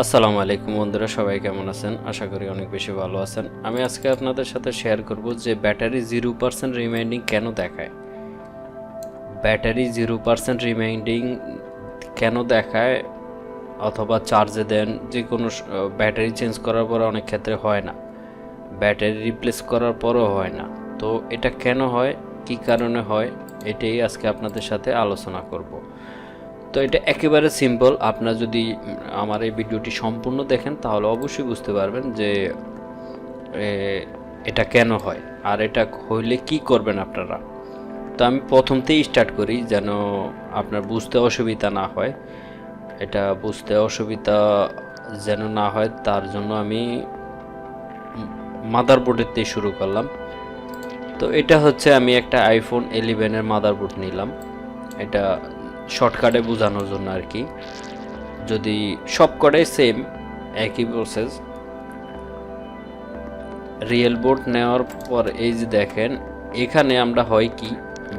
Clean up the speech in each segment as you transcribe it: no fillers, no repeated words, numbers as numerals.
আসসালামু আলাইকুম বন্ধুরা, সবাই কেমন আছেন? আশা করি অনেক বেশি ভালো আছেন। আমি আজকে আপনাদের সাথে শেয়ার করব যে ব্যাটারি 0% রিমাইন্ডিং কেন দেখায়। ব্যাটারি 0% রিমাইন্ডিং কেন দেখায় অথবা চার্জে দেন যে কোনো ব্যাটারি চেঞ্জ করার পরে অনেক ক্ষেত্রে হয় না, ব্যাটারি রিপ্লেস করার পরও হয় না। তো এটা কেন হয়, কি কারণে হয়, এটাই আজকে আপনাদের সাথে আলোচনা করব। তো এটা একেবারে সিম্পল। আপনারা যদি আমার এই ভিডিওটি সম্পূর্ণ দেখেন তাহলে অবশ্যই বুঝতে পারবেন যে এটা কেন হয় আর এটা হইলে কি করবেন আপনারা। তো আমি প্রথমতেই স্টার্ট করি যেন আপনার বুঝতে অসুবিধা না হয়। এটা বুঝতে অসুবিধা যেন না হয় তার জন্য আমি মাদারবোর্ডের শুরু করলাম। তো এটা হচ্ছে আমি একটা আইফোন 11 এর মাদারবোর্ড নিলাম, এটা শর্টকাটে বোঝানোর জন্য আর কি। যদি সব কটাই সেম একই প্রসেস, রিয়েল বোর্ড নেওয়ার পর এই যে দেখেন এখানে আমরা হয় কি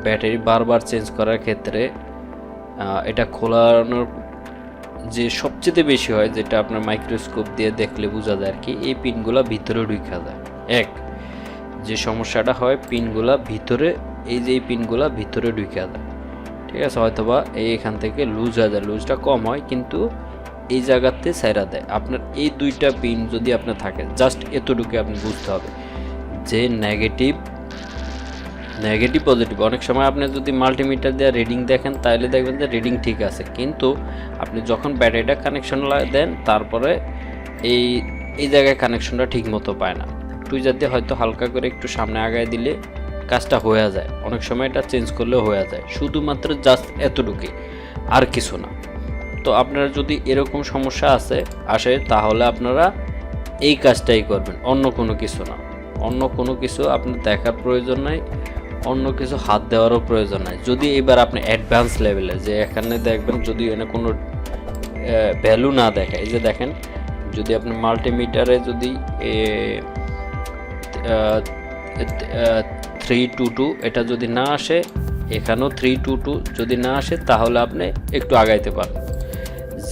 ব্যাটারি বারবার চেঞ্জ করার ক্ষেত্রে এটা খোলানোর যে সবচেয়ে বেশি হয়, যেটা আপনার মাইক্রোস্কোপ দিয়ে দেখলে বোঝা যায় আর কি, এই পিনগুলো ভিতরে ঢুকা যায়। এক যে সমস্যাটা হয়, পিনগুলা ভিতরে, এই যে এই পিনগুলা ভিতরে ঢুকা যায়, ঠিক আছে। হয়তোবা এইখান থেকে লুজ হয়ে যায়, লুজটা কম হয় কিন্তু এই জায়গাতে সাইরা দেয়। আপনার এই দুইটা পিন যদি আপনার থাকে, জাস্ট এতটুকু আপনি বুঝতে হবে যে নেগেটিভ পজিটিভ। অনেক সময় আপনি যদি মাল্টিমিটার দিয়ে রিডিং দেখেন তাহলে দেখবেন যে রিডিং ঠিক আছে, কিন্তু আপনি যখন ব্যাটারিটা কানেকশন দেন তারপরে এই জায়গায় কানেকশনটা ঠিক মতো পায় না। টুইজার দিয়ে হয়তো হালকা করে একটু সামনে আগায় দিলে কাজটা হয়ে যায়, অনেক সময় এটা চেঞ্জ করলেও হয়ে যায়, শুধুমাত্র জাস্ট এতটুকুই, আর কিছু না। তো আপনারা যদি এরকম সমস্যা আসে তাহলে আপনারা এই কাজটাই করবেন, অন্য কোনো কিছু না। অন্য কোনো কিছু আপনার দেখার প্রয়োজন নাই, অন্য কিছু হাত দেওয়ারও প্রয়োজন নাই। যদি এবার আপনি অ্যাডভান্স লেভেলে যে এখানে দেখবেন যদি এখানে কোনো ভ্যালু না দেখায়, এই যে দেখেন যদি আপনি মাল্টিমিটারে যদি 322 এটা যদি না আসে, এখানেও 322 যদি না আসে তাহলে আপনি একটু আগাইতে পারেন।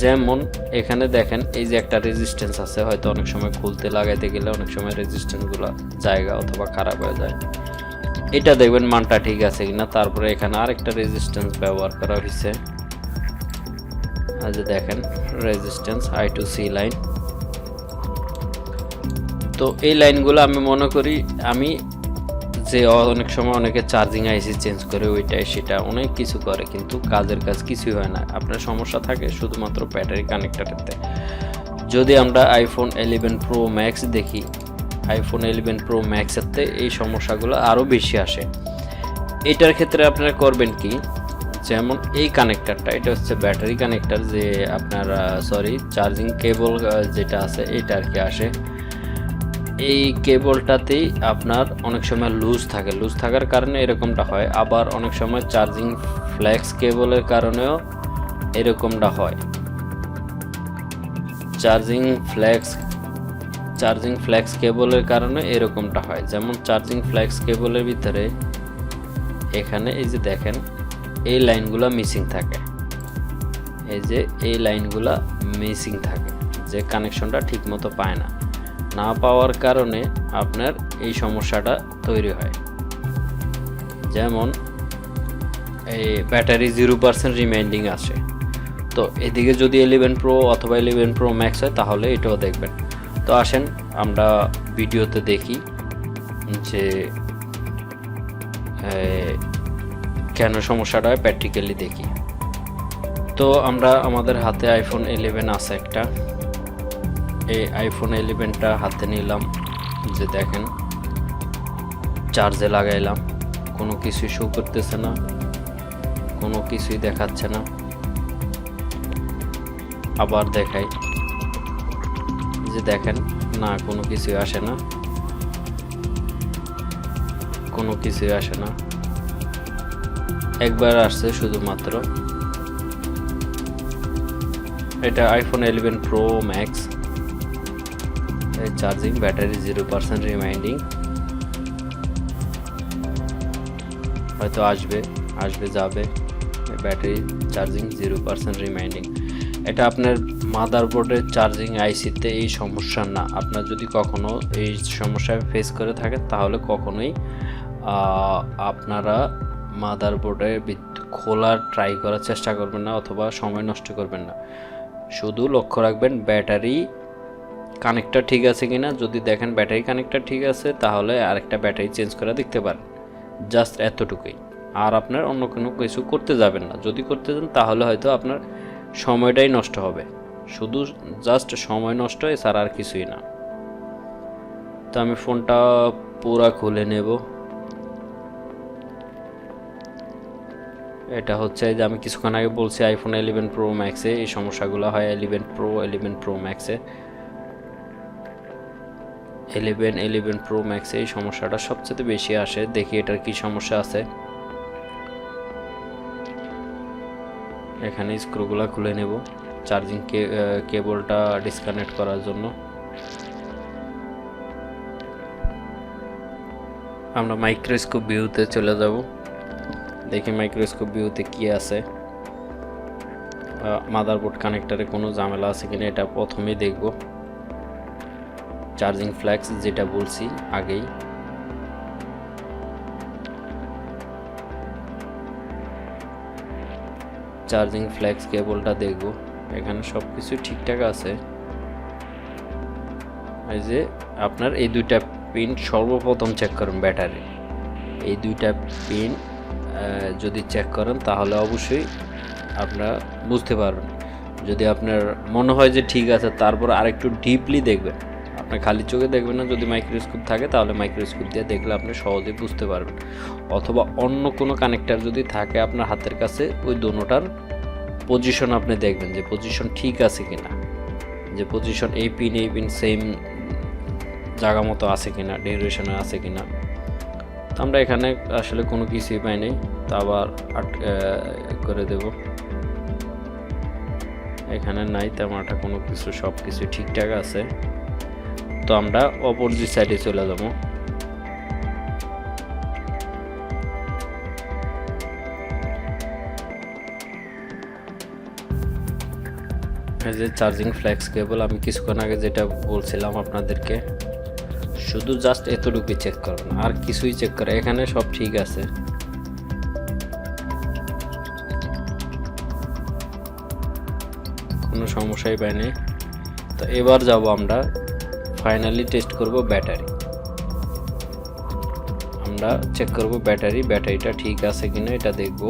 যেমন এখানে দেখেন এই যে একটা রেজিস্ট্যান্স আছে, হয়তো অনেক সময় খুলতে লাগাইতে গেলে অনেক সময় রেজিস্ট্যান্সগুলো জায়গা অথবা খারাপ হয়ে যায়, এটা দেখবেন মানটা ঠিক আছে কিনা। তারপরে এখানে আরেকটা রেজিস্ট্যান্স ব্যবহার করা হয়েছে, যে দেখেন রেজিস্ট্যান্স I2C লাইন। তো এই লাইনগুলো আমি মনে করি আমি যে অনেক সময় অনেকে চার্জিং আইসি চেঞ্জ করে ওইটাই সেটা অনেক কিছু করে, কিন্তু কাজের কাজ কিছুই হয় না। আপনার সমস্যা থাকে শুধুমাত্র ব্যাটারি কানেক্টরেতে। যদি আমরা আইফোন 11 প্রো ম্যাক্স দেখি, আইফোন 11 প্রো ম্যাক্সেরতে এই সমস্যাগুলো আরও বেশি আসে। এটার ক্ষেত্রে আপনারা করবেন কি, যেমন এই কানেক্টরটা, এটা হচ্ছে ব্যাটারি কানেক্টর, যে আপনার চার্জিং কেবল যেটা আছে এটা আর কি আসে। এই কেবলটাতেই আপনার অনেক সময় লুজ থাকে, লুজ থাকার কারণে এরকমটা হয়। আবার অনেক সময় চার্জিং ফ্ল্যাক্স কেবলের কারণেও এরকমটা হয়। চার্জিং ফ্ল্যাক্স কেবলের কারণে এরকমটা হয়। যেমন চার্জিং ফ্ল্যাক্স কেবলের ভিতরে এখানে এই যে দেখেন এই লাইনগুলো মিসিং থাকে, এই যে এই লাইনগুলো মিসিং থাকে, যে কানেকশনটা ঠিক মতো পায় না, না পাওয়ার কারণে আপনার এই সমস্যাটা তৈরি হয়। যেমন এই ব্যাটারি 0% রিমাইন্ডিং আসে। তো এদিকে যদি 11 প্রো অথবা 11 প্রো ম্যাক্স হয় তাহলে এটাও দেখবেন। তো আসেন আমরা ভিডিওতে দেখি যে কেন সমস্যাটা হয়, প্র্যাকটিক্যালি দেখি। তো আমরা আমাদের হাতে আইফোন 11 আছে একটা, এই আইফোন 11টা হাতে নিলাম, যে দেখেন চার্জে লাগাইলাম, কোনো কিছুই শো করতেছে না, কোনো কিছুই দেখাচ্ছে না। আবার দেখাই, যে দেখেন না, কোনো কিছুই আসে না, কোনো কিছুই আসে না। একবার আসছে শুধুমাত্র। এটা iPhone 11 pro max, charging battery 0% reminding. হয়তো আসবে যাবে, ব্যাটারি চার্জিং 0% রিমাইন্ডিং। এটা আপনার মাদারবোর্ডের চার্জিং আইসিতে এই সমস্যা না। আপনার যদি কখনো এই সমস্যা ফেস করে থাকেন তাহলে কখনোই আপনারা মাদারবোর্ডে খোলার ট্রাই করার চেষ্টা করবেন না অথবা সময় নষ্ট করবেন না। শুধু লক্ষ্য রাখবেন ব্যাটারি কানেক্টর ঠিক আছে কিনা। যদি দেখেন ব্যাটারি কানেক্টর ঠিক আছে তাহলে আরেকটা ব্যাটারি চেঞ্জ করে দেখতে পারেন, জাস্ট এতটুকুই। আর আপনার অন্য কোনো কিছু করতে যাবেন না। যদি করতে যান তাহলে হয়তো আপনার সময়টাই নষ্ট হবে, শুধু জাস্ট সময় নষ্ট, এছাড়া আর কিছুই না। তো আমি ফোনটা পুরা খুলে নেব। এটা হচ্ছে যে আমি কিছুক্ষণ আগে বলছি আইফোন 11 প্রো ম্যাক্সে এই সমস্যাগুলো হয়। 11 প্রো ম্যাক্সে 11 প্রো ম্যাক্সে এই সমস্যাটা সবচেয়ে বেশি আসে। দেখি এটার কি সমস্যা আছে। এখানে স্ক্রুগুলো খুলে নেব চার্জিং কেবলটা ডিসকানেক্ট করার জন্য। আমরা মাইক্রোস্কোপ ভিউতে চলে যাব, দেখি মাইক্রোস্কোপ ভিউতে কি আছে। মাদারবোর্ড কানেক্টরে কোনো ঝামেলা আছে কিনা এটা প্রথমেই দেখব। চার্জিং ফ্ল্যাক্স যেটা বলছি আগেই, চার্জিং ফ্ল্যাক্স কেবলটা দেখব। এখানে সব কিছু ঠিকঠাক আছে। এই যে আপনার এই দুইটা পিন সর্বপ্রথম চেক করুন ব্যাটারি। এই দুইটা পিন যদি চেক করেন তাহলে অবশ্যই আপনারা বুঝতে পারবেন। যদি আপনার মনে হয় যে ঠিক আছে, তারপর আরেকটু ডিপলি দেখবেন। আপনার খালি চোখে দেখবেন না, যদি মাইক্রোস্কোপ থাকে তাহলে মাইক্রোস্কোপ দিয়ে দেখলে আপনি সহজেই বুঝতে পারবেন। অথবা অন্য কোনো কানেক্টর যদি থাকে আপনার হাতের কাছে, ওই দোনোটার পজিশন আপনি দেখবেন যে পজিশন ঠিক আছে কিনা, যে পজিশন এই পিন সেম জায়গা মতো আছে কিনা, ডিউরেশনে আছে কিনা। তো আমরা এখানে আসলে কোনো কিছুই পাই নাই, তো আবার করে দেব। এখানে নাই তেমনটা কোনো কিছু, সব কিছু ঠিকঠাক আছে। তো আমরা অপোজিট সাইডে চলে যাব। এই যে চার্জিং ফ্ল্যাক্স কেবল আমি কিছুক্ষণ আগে যেটা বলছিলাম আপনাদেরকে, শুধু জাস্ট এতটুকুই চেক করবেন, আর কিছুই চেক করে। এখানে সব ঠিক আছে। কোনো সমস্যাই পাইনি। তো এবার যাব আমরা ফাইনালি টেস্ট করব ব্যাটারি। আমরা চেক করব ব্যাটারিটা ঠিক আছে কিনা এটা দেখব।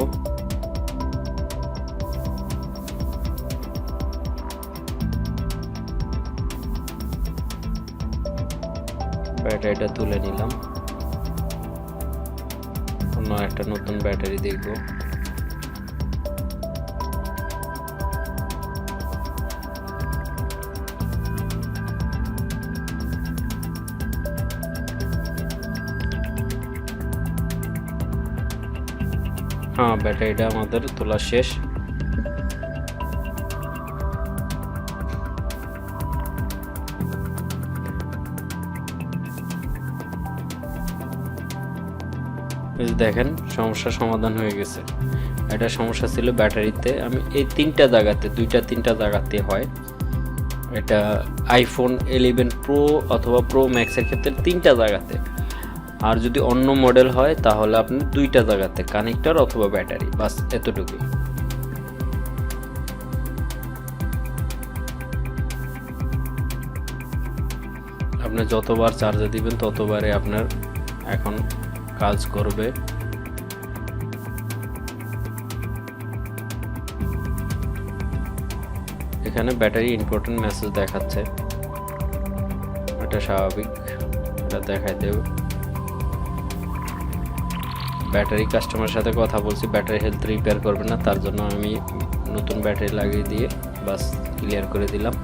ব্যাটারিটা তুলে নিলাম, অন্য একটা নতুন ব্যাটারি দেখব। হ্যাঁ, ব্যাটারিটা আমাদের তোলা শেষ। দেখেন সমস্যার সমাধান হয়ে গেছে। এটা সমস্যা ছিল ব্যাটারিতে। আমি এই তিনটা জায়গাতে হয়। এটা আইফোন 11 প্রো অথবা প্রো ম্যাক্সের ক্ষেত্রে তিনটা জায়গাতে। আর যদি অন্য মডেল হয় তাহলে আপনি দুইটা জায়গাতে, কানেক্টর অথবা ব্যাটারি, বাস এতটুকুই। আপনি যতবার চার্জে দিবেন ততবারই আপনার এখন কাজ করবে। এখানে ব্যাটারি ইম্পর্টেন্ট মেসেজ দেখাচ্ছে, এটা স্বাভাবিক, এটা দেখাই দেব। ব্যাটারি কাস্টমারের সাথে কথা বলছি, ব্যাটারি হেলথ রিপেয়ার করবে না, তার জন্য আমি নতুন ব্যাটারি লাগিয়ে দিয়ে বাস ক্লিয়ার করে দিলাম।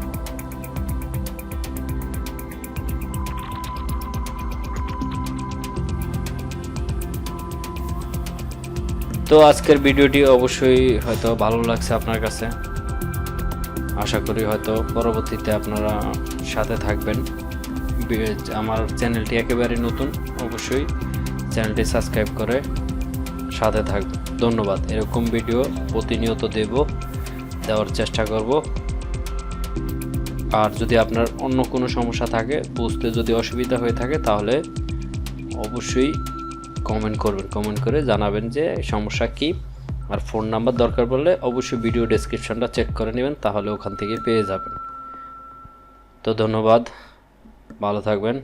তো আজকের ভিডিওটি অবশ্যই হয়তো ভালো লাগছে আপনার কাছে। আশা করি হয়তো পরবর্তীতে আপনারা সাথে থাকবেন। আমার চ্যানেলটি একেবারে নতুন, অবশ্যই চ্যানেলটি সাবস্ক্রাইব করে সাথে থাকবেন। ধন্যবাদ। এরকম ভিডিও প্রতিনিয়ত দেওয়ার চেষ্টা করব। আর যদি আপনার অন্য কোনো সমস্যা থাকে, বুঝতে যদি অসুবিধা হয়ে থাকে, তাহলে অবশ্যই কমেন্ট করবেন, কমেন্ট করে জানাবেন যে সমস্যা কী। আর ফোন নাম্বার দরকার পড়লে অবশ্যই ভিডিও ডেসক্রিপশনটা চেক করে নেবেন, তাহলে ওখান থেকে পেয়ে যাবেন। তো ধন্যবাদ, ভালো থাকবেন।